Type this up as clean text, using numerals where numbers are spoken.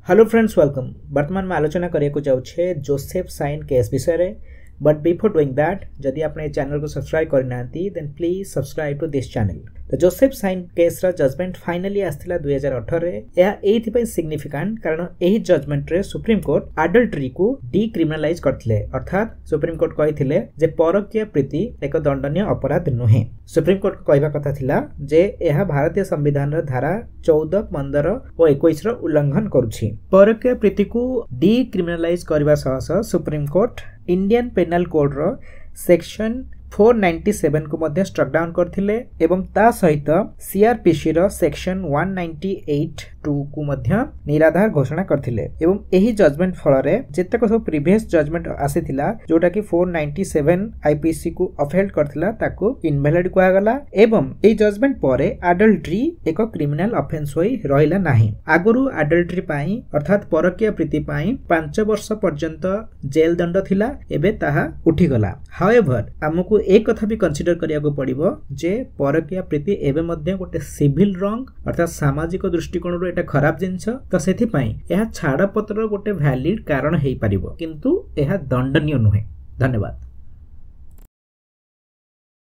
Hello friends welcome. वर्तमान में आलोचना करने जाऊे जोसेफ साइन केस विषय। बट बिफोर डूइंग दैट जदि आप चैनल को सब्सक्राइब करना then please subscribe to this channel. तो जोसेफ साइन केस रा जजमेंट फाइनली आसला 2018 यह सिग्निफिकेंट कारण यही जजमेंट रे सुप्रीम कोर्ट एडल्टरी को डिक्रिमिनलाइज करथिले। अर्थात सुप्रीम कोर्ट कहिथिले जे परकीय प्रीति एक दंडनीय अपराध नुहे। सुप्रीम कोर्ट को कहवा कथा थिला जे यह भारतीय संविधान रा धारा 14, 15 और 21 रो उल्लंघन करुछि। परकीय प्रीति को डिक्रिमिनलाइज करबा सह Supreme Court Indian Penal Code रो सेक्शन 497 को मध्य स्ट्रक डाउन करथिले एवं ता सहित सीआरपीसी रो सेक्शन 198(2) को मध्य निराधार घोषणा करथिले। एवं एही जजमेंट फल रे जेतक सब प्रीवियस जजमेंट आसीथिला जोटा कि 497 आईपीसी को अफेल्ड करथिला ताको इनवैलिड कुआ गला। एवं एही जजमेंट परे एडल्टरी एक क्रिमिनल ऑफेंस होई रहिला नाही। आगुरु एडल्टरी पाई अर्थात परकीय प्रीति पाई 5 वर्ष पर्यंत जेल दंड थिला, एबे ताहा उठी गला। हाउएवर हमकु एक कथा भी कंसीडर करिया को पड़िबो जे परकीय प्रीति एबे मध्य गोटे सिविल रंग अर्थात सामाजिक दृष्टिकोण रो एटा खराब जिंस। तो सेथि पई यह छाड़ पत्र गोटे वैलिड कारण हेई परिबो, किंतु यह दंडनीय नुहे। धन्यवाद।